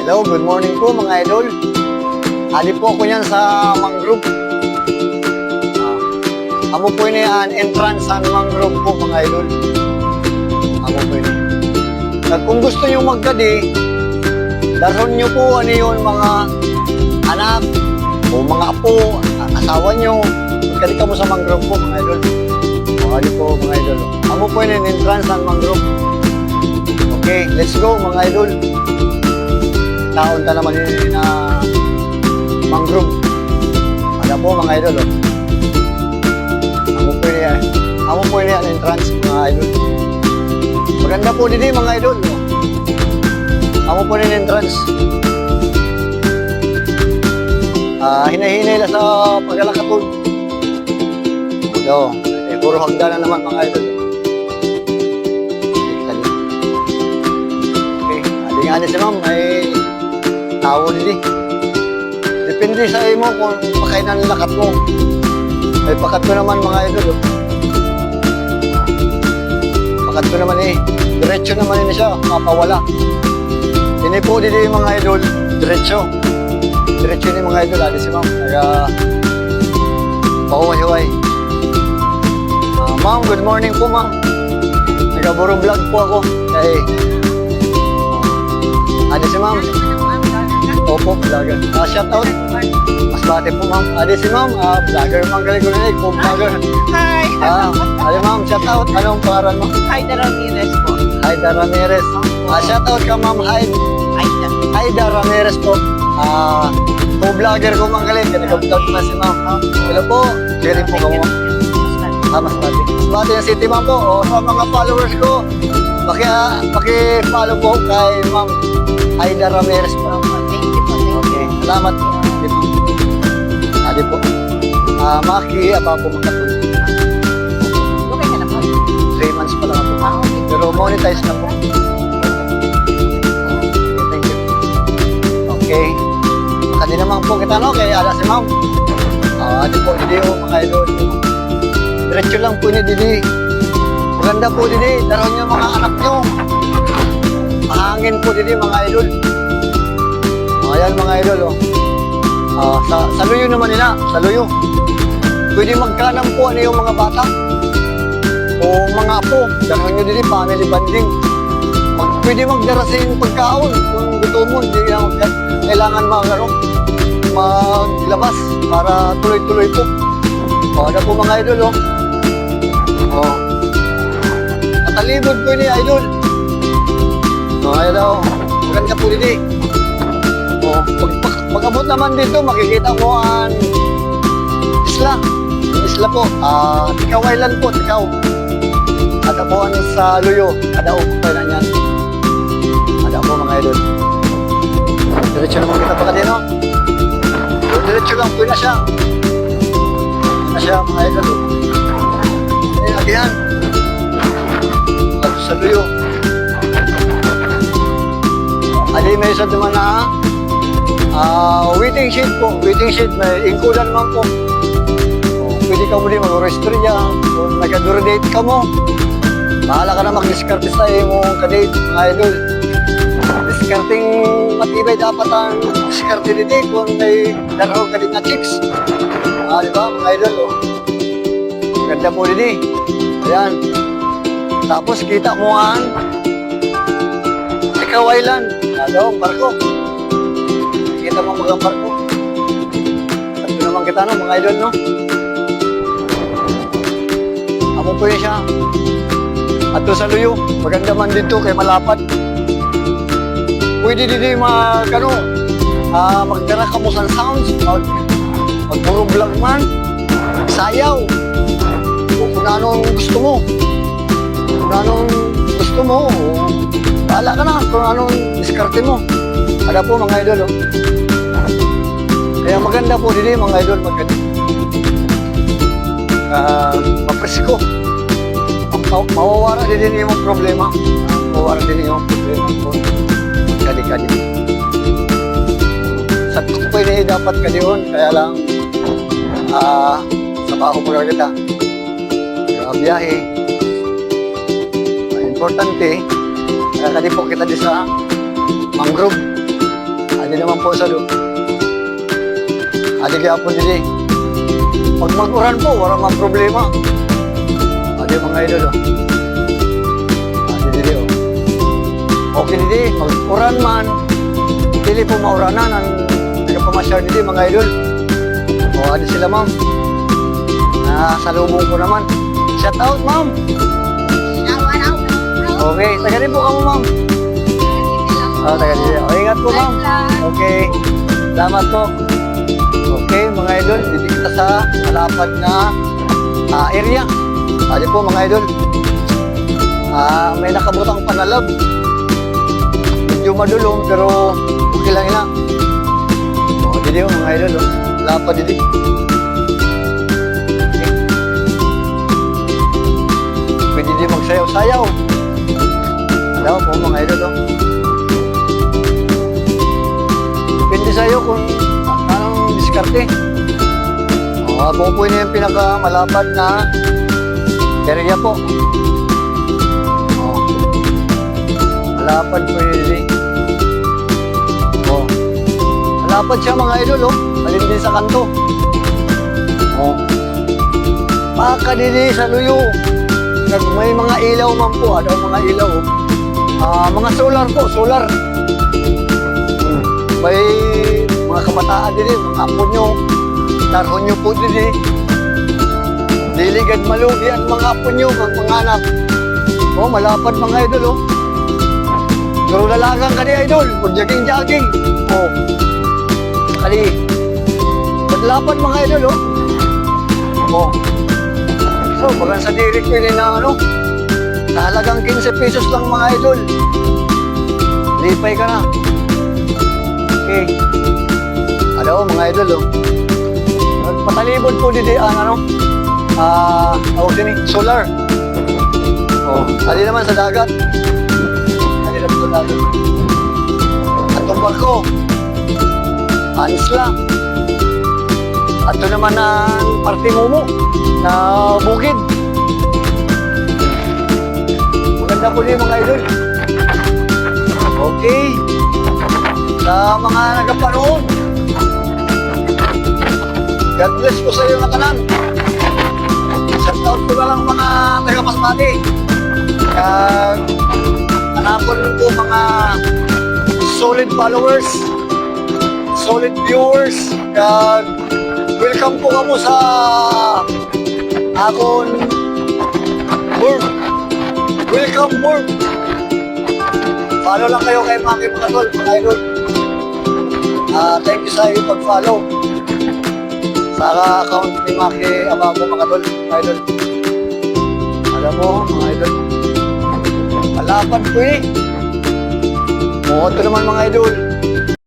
Hello, good morning po mga idol. Ali po ako niyan sa mangrove. Amo po ini an entrance sa mangrove po mga idol. Amo po ini. Kung gusto niyo magkadi, daron niyo po ano yun mga anak o mga apo, asawa niyo. Magkadi ka mo sa mangrove po mga idol. Ali po mga idol. Amo po ini entrance sa mangrove. Okay, let's go mga idol. Taon ta naman yun na mangrove. Ano po mga idol, oh. Amo po yun yan, entrance mga idol. Maganda po din mga idol, oh. Amo po yun entrance. Hinahinay lang sa paglalakatod. So, puro hagda na naman mga idol. Okay, aling-aling si ma'am, may tawon din. Depende sa imo kung pakainan ng lakat mo. Ay pakat ko naman mga idol. Pakat ko naman diretso naman siya, mapawala. Ini po din mga idol, diretso. Diretso ni mga idol, adi si ma'am. Kaya, pahuwa-hiway. Ma'am, good morning po ma'am. Nagaburo vlog po ako. Kaya, adi si ma'am. Opo, vlogger. Shout out. Mas bate po ma'am. Adi si ma'am, vlogger ma'am galing ko na po, vlogger. Hi! Adi ma'am, shout out. Anong pangalan mo? Haida Ramirez po. Haida Ramirez. Shout out ka ma'am, Haida Ramirez po. Co-vlogger ko ma'am galing. Nag-vlog na si ma'am. Hello po. Sharing po ka mo. Mas bate. Mas bate yung city ma'am po. Sa mga followers ko, paki-follow po kay ma'am Haida Ramirez po. Okay, salamat po. Adi po. Maki, apa po makatulog. Okay ka na po. 3 months pa lang ako. Okay. Pero monetize na po. Okay, thank you. Okay. Makadi naman po kita no, kay ala si ma'am. Adi po, didi o mga idol. Diretso lang po ni didi. Maganda po didi. Daron niyo mga anak niyo. Mahangin po didi mga idol. Ayan mga idol, oh. Sa luyo naman nila, sa luyo. Pwede magkanam po ano yung mga bata o mga apo. Gano'n nyo din, family bonding. Pwede magdarasin pagkaon. Kung gusto mo, hindi na kailangan maglabas para tuloy-tuloy po. Ano po mga idol, oh. Matalibod po ni idol. Ayan daw, maganda po din. Pag-abot naman dito, makikita mo ang isla. Yung isla po, Tikaw Island po, Tikaw. At po sa Luyo, Kadao po pa na yan. Ada po mga idol. Diretso naman kita pa kanino. Diretso lang po na siya. Na siya mga idol. Agihan. At sa Luyo. Adi may isa naman na waiting shed po. Waiting shed, may ingkulan naman po. Pwede ka muli mag-restore dyan. Kung nag-adore-date ka mo, bahala ka na mag-discarte sa mong kadate, mga idol. Discarting matibay dapat ang discarte dito kung may daraw ka din na chicks. Diba, mga idol, oh. Ganda po din Ayan. Tapos kita mo ang Tikaw Island. Ang barko. Kita mo mga barko. Ito naman kita no, mga idol, no? Amo po yun siya. At sa Luyo, maganda man dito kay malapad. Pwede din magdara ka mo sa sounds, magpuro vlog man, sayaw. Kung anong gusto mo. Kung anong gusto mo, bahala ka na kung anong diskarte mo. Ada po mga idol, oh. Kaya maganda po din mga idol, maganda. Mapresko. Mawawara din yung problema. Mawawara din yung problema po. Kadi-kadi. Sa po ini dapat kadiyon, kaya lang sa baho mo kita. Biyahe. Importante, kadi po kita di sa mangrove. naman po sa loob. Aligya po dili. Pag mag-uran po, wala mang problema. Adi mga idol, oh. Adi dili, oh. Okay dili, mag-uran man. Dili po mauranan ang nagpamasyar dili mga idol. O, adi sila ma'am. Salubong ko naman. Shout out ma'am. Okay, taga rin po kamo ma'am. Oh, taga rin. Oh, ingat po ma'am. Okay, salamat po. Okay, mga idol, dito kita sa malapad na area. Adi po mga idol. May nakabutang panalab. Medyo madulong pero okay lang ina. Oh, dito mga idol, oh. Lapad dito. Okay. Pwede din magsayaw-sayaw. Alam po mga idol, oh. Depende sa'yo kung anong diskarte. Buo po yun yung pinakamalapad na area po. Malapad po yun. Malapad siya mga idol, oh. Alin din sa kanto. Makakadili sa luyo. May mga ilaw man po. Ano mga ilaw, oh. Mga solar po, solar. May mga kabataan din, mga apo nyo, tarho nyo po din. Diligad malugi ang mga apo nyo, mga anak. Malapad mga idol, oh. Pero lalagang ka ni idol, kung jogging-jogging. Kali, maglapad mga idol, oh. So, bagan sa direct ko yun na, sa halagang 15 pesos lang mga idol. Lipay ka na. Okay. Ano mga idol, oh. Patalibod po dito ang solar. Ali naman sa dagat. Ali naman sa dagat. At ang barko, anis lang. At ito naman ang parte mo na bukid. Maganda po din mga idol. Okay. Sa mga nagapanood, God bless po sa iyo na kanan. Shout out ko na lang mga taga-Masbate. Hanapon po mga solid followers, solid viewers. Welcome po kamo sa akon Burg. Welcome Burg. Follow lang kayo kay Maki mga tol, mga idol. Thank you sa iyo pag-follow sa account ni Maki Abago mga tol, mga idol. Alam mo mga idol, malapad po eh. Ito naman mga idol.